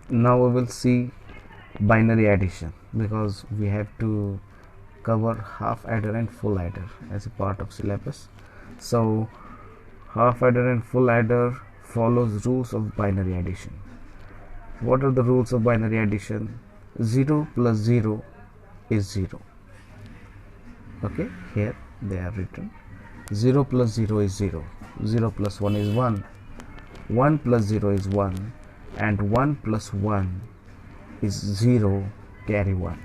Now we will see binary addition, because we have to cover half adder and full adder as a part of syllabus. So half adder and full adder follows rules of binary addition. What are the rules of binary addition? 0 plus 0 is 0. Okay, here they are written. 0 plus 0 is 0, 0 plus 1 is 1, 1 plus 0 is 1, and 1 plus 1 is 0 carry 1.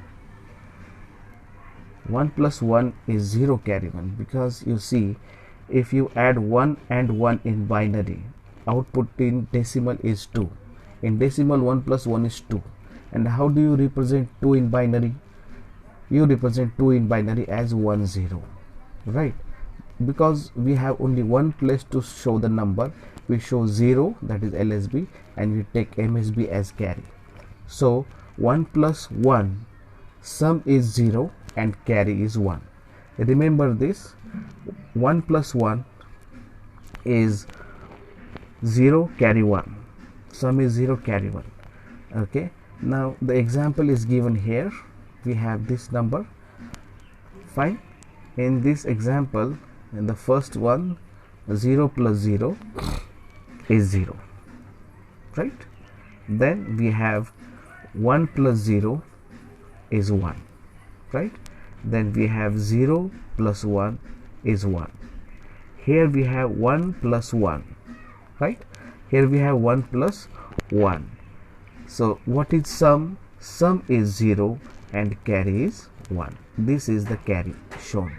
1 plus 1 is 0 carry 1, because you see, if you add 1 and 1 in binary, output in decimal is 2. In decimal, 1 plus 1 is 2. And how do you represent 2 in binary? You represent 2 in binary as 1 0, right? Because we have only one place to show the number, we show 0, that is LSB, and we take MSB as carry. So 1 plus 1, sum is 0 and carry is 1. Remember this, 1 plus 1 is 0 carry 1, sum is 0 carry 1. Okay, now the example is given here. We have this number. Fine. In this example, in the first one, 0 plus 0 is 0, right? Then we have 1 plus 0 is 1, right? Then we have 0 plus 1 is 1. Here we have 1 plus 1, right? Here we have 1 plus 1. So what is sum? Sum is 0 and carry is 1. This is the carry shown.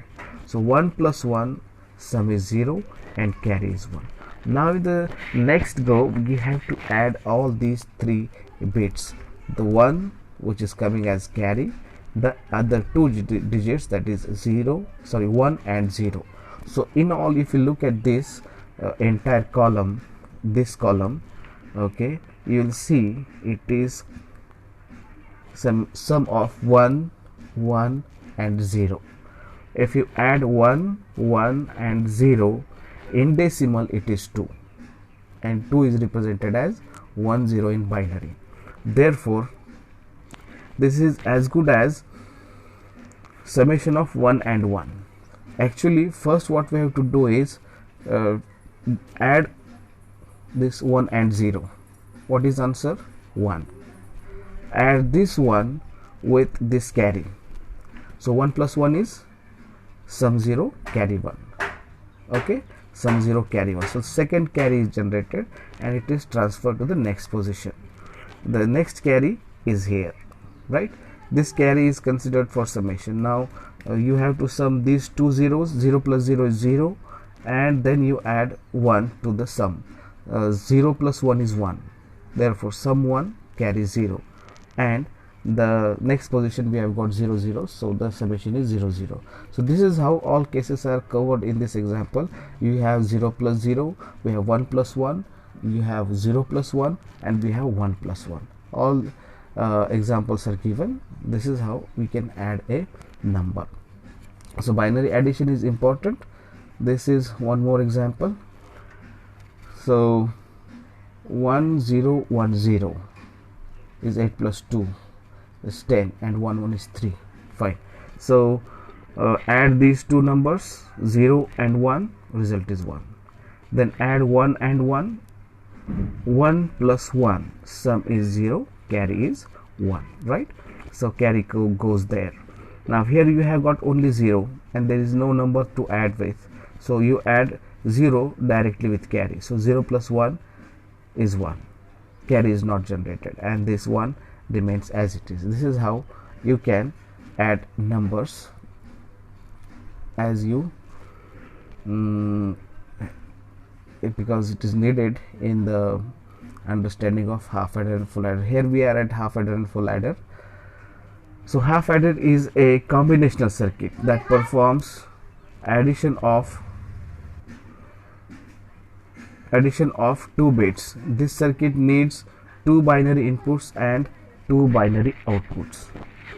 So 1 plus 1, sum is 0 and carry is 1. Now in the next go, we have to add all these 3 bits. The 1 which is coming as carry, the other 2 digits, that is 1 and 0. So in all, if you look at this entire column, this column, okay, you will see it is sum of 1, 1 and 0. If you add 1, 1 and 0, in decimal it is 2, and 2 is represented as 1 0 in binary. Therefore this is as good as summation of 1 and 1. Actually, first what we have to do is add this 1 and 0. What is answer? 1. Add this one with this carry. So 1 plus 1 is sum 0 carry 1. Okay, sum 0 carry 1. So second carry is generated and it is transferred to the next position. The next carry is here, right? This carry is considered for summation. Now you have to sum these two zeros. 0 plus 0 is 0, and then you add 1 to the sum. 0 plus 1 is 1. Therefore sum 1 carry 0, and the next position we have got 0 0, so the summation is 0 0. So this is how all cases are covered in this example. You have 0 plus 0, we have 1 plus 1, you have 0 plus 1, and we have 1 plus 1. All examples are given. This is how we can add a number. So binary addition is important. This is one more example. So 1 0 1 0 is 8 plus 2 is 10, and 1 1 is 3. Fine. So add these two numbers, 0 and 1, result is 1. Then add 1 and 1, 1 plus 1, sum is 0, carry is 1, right? So carry goes there. Now here you have got only 0 and there is no number to add with, so you add 0 directly with carry. So 0 plus 1 is 1, carry is not generated, and this 1 remains as it is. This is how you can add numbers as you because it is needed in the understanding of half adder and full adder. Here we are at half adder and full adder. So half adder is a combinational circuit that performs addition of 2 bits. This circuit needs 2 binary inputs and 2 binary outputs.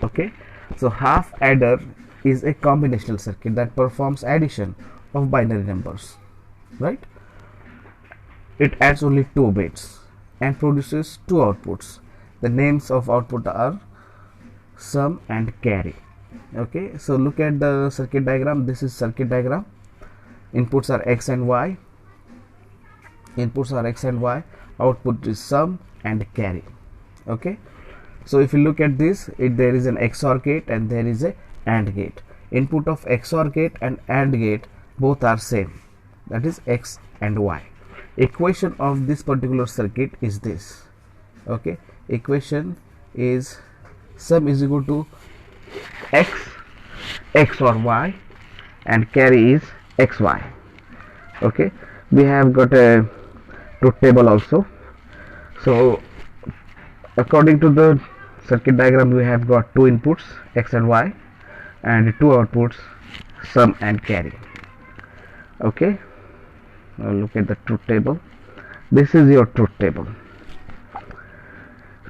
Okay, so half adder is a combinational circuit that performs addition of binary numbers, right? It adds only 2 bits and produces 2 outputs. the names of output are sum and carry. Okay, so look at the circuit diagram. This is circuit diagram. Inputs are x and y. Output is sum and carry. Okay, so if you look at this, there is an XOR gate and there is a AND gate. Input of XOR gate and AND gate both are same, that is x and y. Equation of this particular circuit is this. Okay, equation is sum is equal to x XOR y and carry is xy. Okay, we have got a truth table also. So according to the circuit diagram, we have got two inputs x and y and two outputs sum and carry. Okay, now look at the truth table. This is your truth table.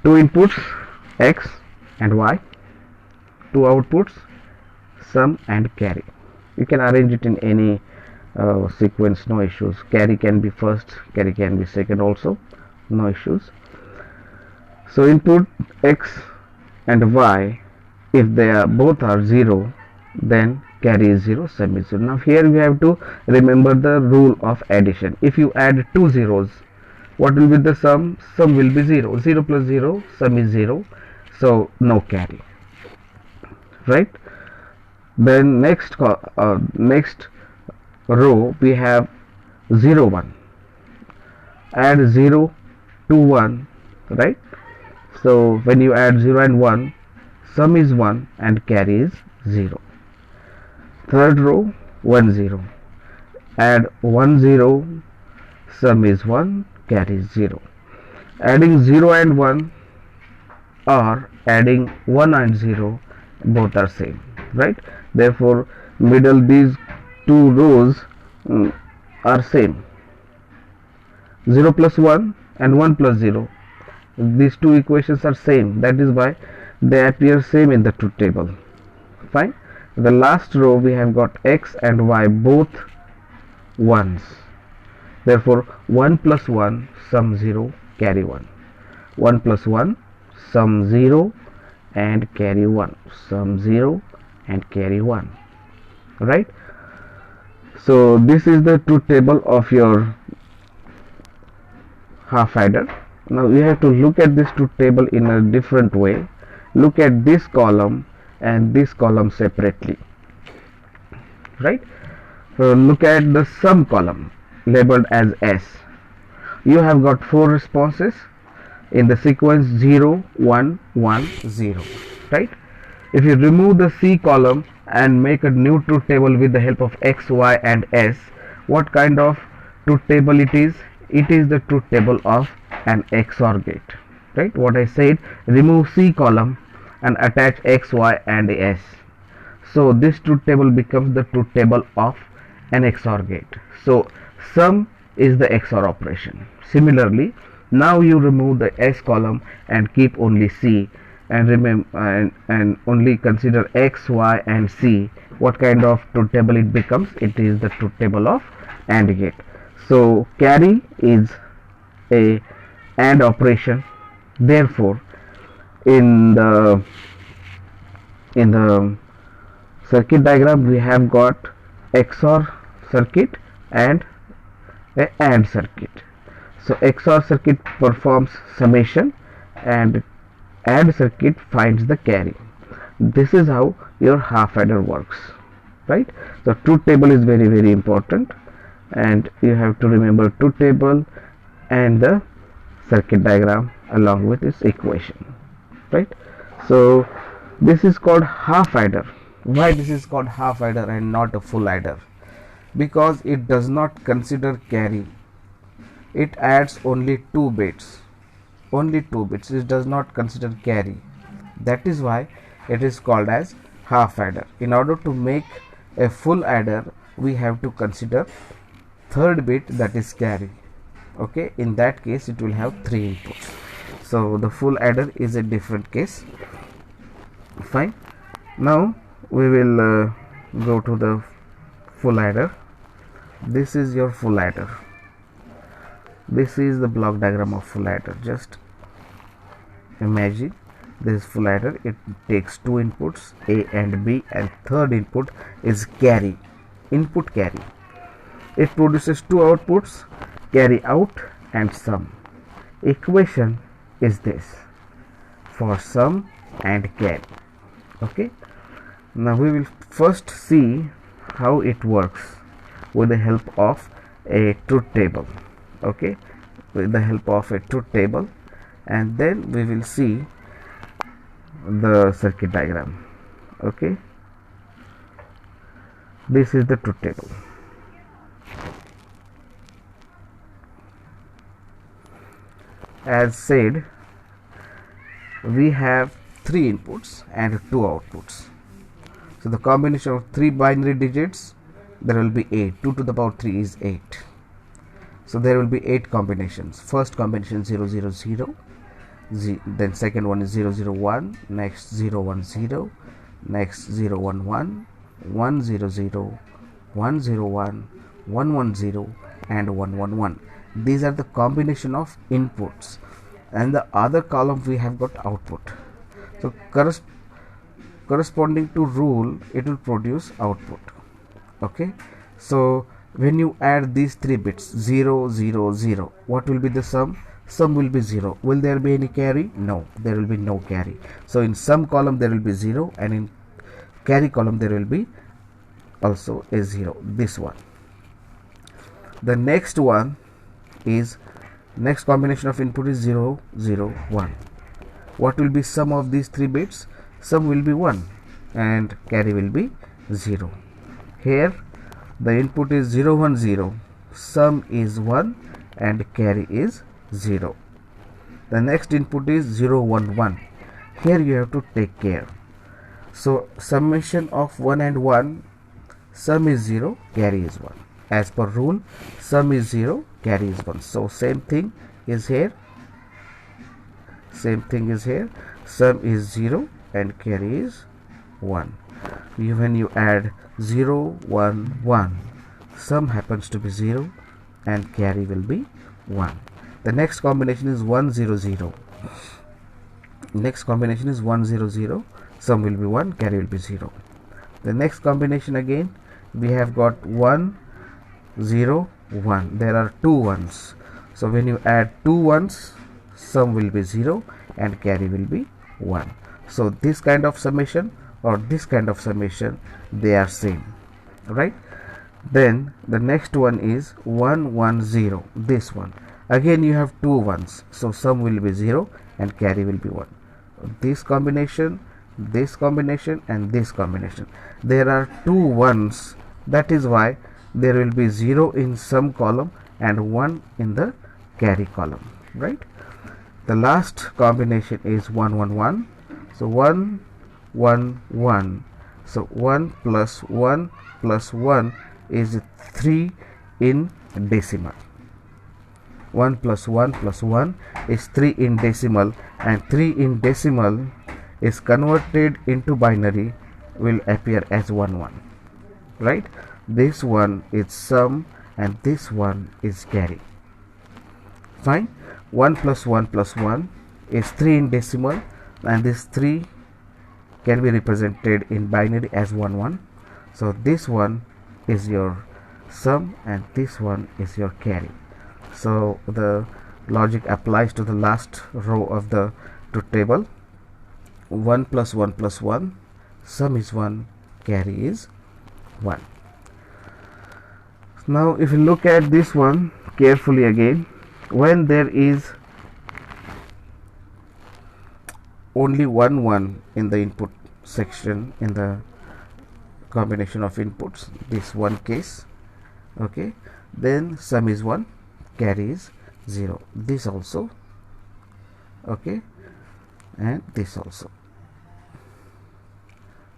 Two inputs x and y, two outputs sum and carry. You can arrange it in any sequence, no issues. Carry can be first, carry can be second also, no issues. So input x and y, if they are both are 0, then carry is 0, sum is 0. Now here we have to remember the rule of addition. If you add two zeros, what will be the sum? Sum will be 0. 0 plus 0, sum is 0, so no carry, right? Then next row we have 0 1, add 0 to 1, right? So when you add 0 and 1, sum is 1 and carry is 0. Third row 1 0, add 1 0, sum is 1, carry is 0. Adding 0 and 1 or adding 1 and 0, both are same, right? Therefore middle these two rows are same. 0 plus 1 and 1 plus 0, these two equations are same, that is why they appear same in the truth table. Fine. The last row we have got x and y both ones, therefore 1 plus 1, sum 0, carry 1. 1 plus 1, sum 0 and carry 1, sum 0 and carry 1, right? So this is the truth table of your half adder. Now you have to look at this truth table in a different way. Look at this column and this column separately, right? So look at the sum column labeled as S. You have got 4 responses in the sequence 0 1 1 0, right? If you remove the C column and make a new truth table with the help of X, Y and S, what kind of truth table it is? It is the truth table of an XOR gate, right? What I said, remove C column and attach X, Y and S. So this truth table becomes the truth table of an XOR gate. So sum is the XOR operation. Similarly, now you remove the S column and keep only C, and remember and only consider X, Y and C. What kind of truth table it becomes? It is the truth table of AND gate. So carry is a AND operation. Therefore in the circuit diagram we have got XOR circuit and a AND circuit. So XOR circuit performs summation and AND circuit finds the carry. This is how your half adder works, right? So truth table is very, very important, and you have to remember truth table and the circuit diagram along with its equation, right? So this is called half adder. Why this is called half adder and not a full adder? Because it does not consider carry. It adds only 2 bits. Only 2 bits. It does not consider carry. That is why it is called as half adder. In order to make a full adder, we have to consider third bit, that is carry. Okay, in that case it will have 3 inputs. So the full adder is a different case. Fine. Now we will go to the full adder. This is your full adder. This is the block diagram of full adder. Just Imagine this full adder, it takes two inputs A and B, and third input is carry, input carry. It produces two outputs, carry out and sum. Equation is this for sum and carry. Okay, now we will first see how it works with the help of a truth table. Okay, with the help of a truth table, and then we will see the circuit diagram. Okay, this is the truth table. As said, we have three inputs and two outputs. So the combination of three binary digits, there will be 8. 2 to the power 3 is 8. So there will be 8 combinations. First combination 0 0 0, then second one is 0 0 1, next 0 1 0, next 0 1 1, 1 0 0, 1 0 1, 1 1 0, and 1 1 1. These are the combination of inputs, and the other column we have got output. So corresponding to rule, it will produce output. Okay, so when you add these three bits 0 0 0, what will be the sum? Sum will be 0. Will there be any carry? No, there will be no carry. So in sum column there will be 0, and in carry column there will be also a 0, this one. The next one is, next combination of input is 0 0 1. What will be sum of these three bits? Sum will be 1 and carry will be 0. Here the input is 0 1 0, sum is 1 and carry is 0. The next input is 0 1 1. Here you have to take care. So summation of 1 and 1, sum is 0, carry is 1. As per rule, sum is 0, carry is 1. So same thing is here. Same thing is here. Sum is 0 and carry is 1. When you add 0 1 1, sum happens to be 0 and carry will be 1. The next combination is 1 0 0. Next combination is 1 0 0, sum will be 1, carry will be 0. The next combination again, we have got 1 0 1. There are two ones. So when you add two ones, sum will be 0 and carry will be 1. So this kind of summation or this kind of summation, they are same, right? Then the next one is 1 1 0. This one again you have two ones, so sum will be 0 and carry will be 1. This combination, this combination, and this combination, there are two ones. That is why there will be 0 in sum column and 1 in the carry column, right? The last combination is 1 1 1. So 1 1 1. So 1 plus 1 plus 1 is 3 in decimal. 1 plus 1 plus 1 is 3 in decimal, and 3 in decimal is converted into binary, will appear as 1 1, right? This one is sum and this one is carry. Fine. 1 plus 1 plus 1 is 3 in decimal, and this 3 can be represented in binary as 1 1. So this one is your sum and this one is your carry. So the logic applies to the last row of the truth table. 1 plus 1 plus 1, sum is 1, carry is 1. Now if you look at this one carefully again, when there is only 1 1 in the input section, in the combination of inputs, this one case, okay, then sum is 1, carry is 0. This also, okay, and this also.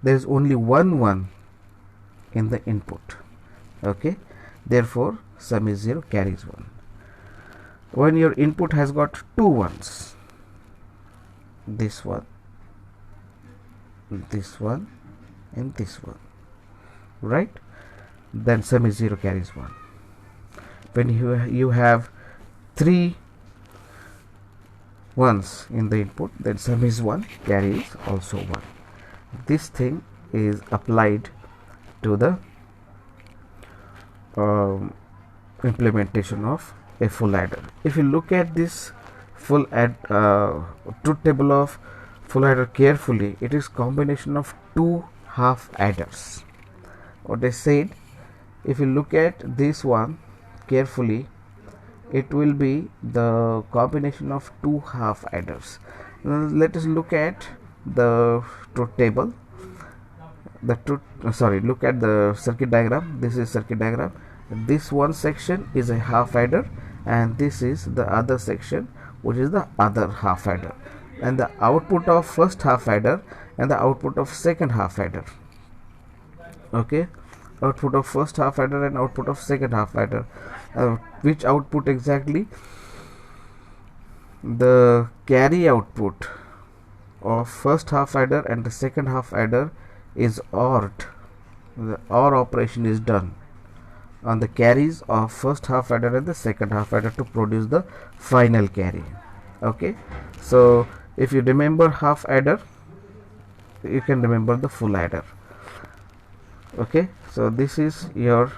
There is only 1 1 in the input, okay, therefore sum is 0, carry is 1. When your input has got two ones, this one, and this one, right, then sum is 0, carry is 1. When you have three ones in the input, then sum is 1, carry is also 1. This thing is applied to the implementation of a full adder. If you look at this truth table of full adder carefully, it is combination of two half adders. What I said, if you look at this one carefully, it will be the combination of two half adders. Now let us look at the truth table. Look at the circuit diagram. This is circuit diagram. This one section is a half adder, and this is the other section, which is the other half adder, and the output of first half adder and the output of second half adder. Okay, output of first half adder and output of second half adder. Which output exactly? The carry output of first half adder and the second half adder is ORed. The OR operation is done on the carries of first half adder and the second half adder to produce the final carry. Okay, so if you remember half adder, you can remember the full adder. Okay, so this is your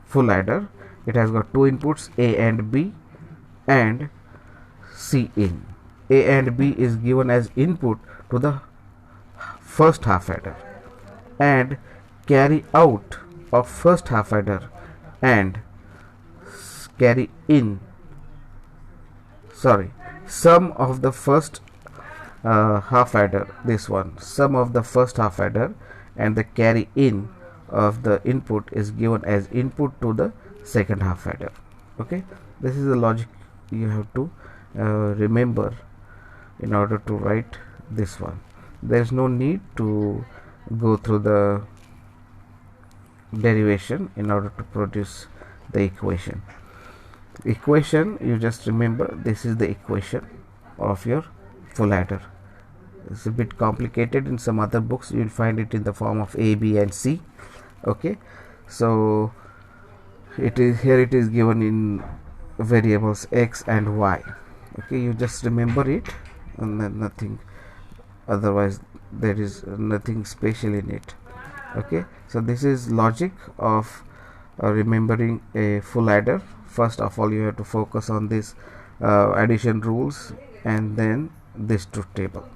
full adder. It has got two inputs, A and B and C in. A and B is given as input to the first half adder, and carry out of first half adder and carry in, sum of the first half adder, this one, sum of the first half adder and the carry in of the input is given as input to the second half adder. Okay, this is the logic you have to remember in order to write this one. There is no need to go through the derivation in order to produce the equation. You just remember this is the equation of your full adder. It's a bit complicated. In some other books you will find it in the form of A, B and C. Okay, so it is given in variables x and y. Okay, you just remember it and then nothing, otherwise there is nothing special in it. Okay, so this is logic of remembering a full adder. First of all, you have to focus on this addition rules and then this truth table.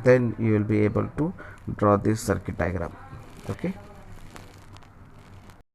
Then you will be able to draw this circuit diagram. Okay.